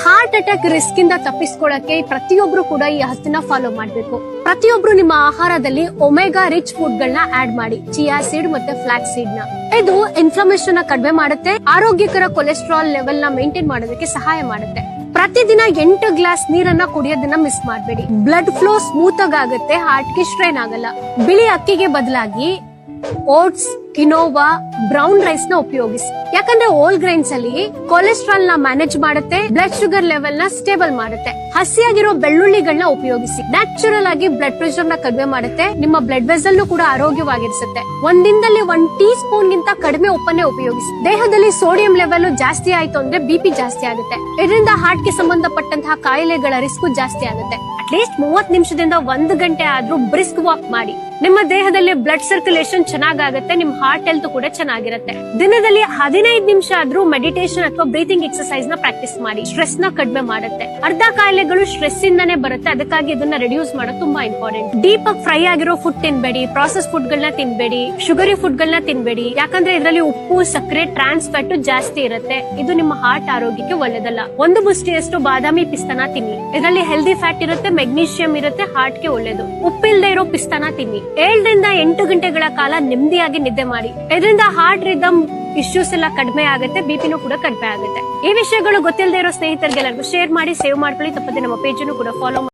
Heart attack risk ಇಂದ ತಪ್ಪಿಸ್ಕೊಳ್ಳಕ್ಕೆ ಪ್ರತಿಯೊಬ್ರು ಕೂಡ ಈ ಹತ್ತನ್ನ ಫಾಲೋ ಮಾಡ್ಬೇಕು. ಪ್ರತಿಯೊಬ್ರು ನಿಮ್ಮ ಆಹಾರದಲ್ಲಿ ಒಮೆಗಾ ರಿಚ್ ಫುಡ್ ಗಳನ್ನ ಆಡ್ ಮಾಡಿ. ಚಿಯಾ ಸೀಡ್ ಮತ್ತೆ ಫ್ಲಾಕ್ಸ್ ಸೀಡ್ ನ. ಇದು ಇನ್ಫ್ಲಮೇಷನ್ ಕಡಿಮೆ ಮಾಡುತ್ತೆ, ಆರೋಗ್ಯಕರ ಕೊಲೆಸ್ಟ್ರಾಲ್ ಲೆವೆಲ್ ನ ಮೇಂಟೈನ್ ಮಾಡೋದಕ್ಕೆ ಸಹಾಯ ಮಾಡುತ್ತೆ. ಪ್ರತಿದಿನ 8 ಗ್ಲಾಸ್ ನೀರನ್ನ ಕುಡಿಯೋದನ್ನ ಮಿಸ್ ಮಾಡಬೇಡಿ. ಬ್ಲಡ್ ಫ್ಲೋ ಸ್ಮೂತ್ ಆಗುತ್ತೆ, ಹಾರ್ಟ್ ಗೆ ಸ್ಟ್ರೈನ್ ಆಗಲ್ಲ. ಬಿಳಿ ಅಕ್ಕಿಗೆ ಬದಲಾಗಿ ಓಟ್ಸ್, ಕಿನೋವಾ, ಬ್ರೌನ್ ರೈಸ್ ನ ಉಪಯೋಗಿಸಿ. ಯಾಕಂದ್ರೆ ಹೋಲ್ ಗ್ರೈನ್ಸ್ ಅಲ್ಲಿ ಕೊಲೆಸ್ಟ್ರಾಲ್ ನ ಮ್ಯಾನೇಜ್ ಮಾಡುತ್ತೆ, ಬ್ಲಡ್ ಶುಗರ್ ಲೆವೆಲ್ ನ ಸ್ಟೇಬಲ್ ಮಾಡುತ್ತೆ. ಹಸಿಯಾಗಿರೋ ಬೆಳ್ಳುಳ್ಳಿಗಳನ್ನ ಉಪಯೋಗಿಸಿ. ನ್ಯಾಚುರಲ್ ಆಗಿ ಬ್ಲಡ್ ಪ್ರೆಷರ್ ನ ಕಡಿಮೆ ಮಾಡುತ್ತೆ, ನಿಮ್ಮ ಬ್ಲಡ್ ವೆಸಲ್ ಕೂಡ ಆರೋಗ್ಯವಾಗಿರಿಸುತ್ತೆ. ಒಂದಿನದಲ್ಲಿ 1 ಟೀ ಸ್ಪೂನ್ ಗಿಂತ ಕಡಿಮೆ ಉಪ್ಪನ್ನೇ ಉಪಯೋಗಿಸಿ. ದೇಹದಲ್ಲಿ ಸೋಡಿಯಂ ಲೆವೆಲ್ ಜಾಸ್ತಿ ಆಯ್ತು ಅಂದ್ರೆ BP ಜಾಸ್ತಿ ಆಗುತ್ತೆ. ಇದರಿಂದ ಹಾರ್ಟ್ ಗೆ ಸಂಬಂಧಪಟ್ಟಂತಹ ಕಾಯಿಲೆಗಳ ರಿಸ್ಕ್ ಜಾಸ್ತಿ ಆಗುತ್ತೆ. ಅಟ್ಲೀಸ್ಟ್ 30 ನಿಮಿಷದಿಂದ 1 ಗಂಟೆ ಆದ್ರೂ ಬ್ರಿಸ್ಕ್ ವಾಕ್ ಮಾಡಿ. ನಿಮ್ಮ ದೇಹದಲ್ಲಿ ಬ್ಲಡ್ ಸರ್ಕ್ಯುಲೇಷನ್ ಚೆನ್ನಾಗಾಗುತ್ತೆ, ನಿಮ್ ಹಾರ್ಟ್ ಹೆಲ್ತ್ ಕೂಡ ಚೆನ್ನಾಗಿರುತ್ತೆ. ದಿನದಲ್ಲಿ 15 ನಿಮಿಷ ಆದ್ರೂ ಮೆಡಿಟೇಷನ್ ಅಥವಾ ಬ್ರೀತಿಂಗ್ ಎಕ್ಸರ್ಸೈಸ್ ನ ಪ್ರಾಕ್ಟೀಸ್ ಮಾಡಿ. ಸ್ಟ್ರೆಸ್ ನ ಕಡಿಮೆ ಮಾಡುತ್ತೆ. ಅರ್ಧ ಕಾಯಿಲೆಗಳು ಸ್ಟ್ರೆಸ್ ಇಂದಾನೇ ಬರುತ್ತೆ, ಅದಕ್ಕಾಗಿ ಇದನ್ನ ರಿಡ್ಯೂಸ್ ಮಾಡೋದು ತುಂಬಾ ಇಂಪಾರ್ಟೆಂಟ್. ಡೀಪ್ ಆಗಿ ಫ್ರೈ ಆಗಿರೋ ಫುಡ್ ತಿನ್ಬೇಡಿ, ಪ್ರಾಸೆಸ್ ಫುಡ್ ಗಳನ್ನ ತಿನ್ಬೇಡಿ, ಶುಗರಿ ಫುಡ್ ಗಳನ್ನ ತಿನ್ಬೇಡಿ. ಯಾಕಂದ್ರೆ ಇದರಲ್ಲಿ ಉಪ್ಪು, ಸಕ್ಕರೆ, ಟ್ರಾನ್ಸ್ ಫ್ಯಾಟ್ ಜಾಸ್ತಿ ಇರುತ್ತೆ. ಇದು ನಿಮ್ಮ ಹಾರ್ಟ್ ಆರೋಗ್ಯಕ್ಕೆ ಒಳ್ಳೆದಲ್ಲ. 1 ಮುಷ್ಟಿಯಷ್ಟು ಬಾದಾಮಿ ಪಿಸ್ತನ ತಿನ್ನಿ. ಇದರಲ್ಲಿ ಹೆಲ್ದಿ ಫ್ಯಾಟ್ ಇರುತ್ತೆ, ಮೆಗ್ನೀಷಿಯಂ ಇರುತ್ತೆ, ಹಾರ್ಟ್ ಗೆ ಒಳ್ಳೇದು. ಉಪ್ಪಿಲ್ದೇ ಇರೋ ಪಿಸ್ತನ ತಿನ್ನಿ. 7 ರಿಂದ 8 ಗಂಟೆಗಳ ಕಾಲ ನೆಮ್ಮದಿಯಾಗಿ ನಿದ್ದೆ ಮಾಡಿ. ಇದರಿಂದ ಹಾರ್ಟ್ ರಿದಮ್ ಇಶ್ಯೂಸ್ ಎಲ್ಲ ಕಡಿಮೆ ಆಗುತ್ತೆ, ಬಿಪಿನೂ ಕೂಡ ಕಡಿಮೆ ಆಗುತ್ತೆ. ಈ ವಿಷಯಗಳು ಗೊತ್ತಿಲ್ಲದೆ ಇರೋ ಸ್ನೇಹಿತರಿಗೆಲ್ಲರಿಗೂ ಶೇರ್ ಮಾಡಿ, ಸೇವ್ ಮಾಡ್ಕೊಳ್ಳಿ. ತಪ್ಪದೆ ನಮ್ಮ ಪೇಜ್ ಅನ್ನು ಕೂಡ ಫಾಲೋ ಮಾಡಿ.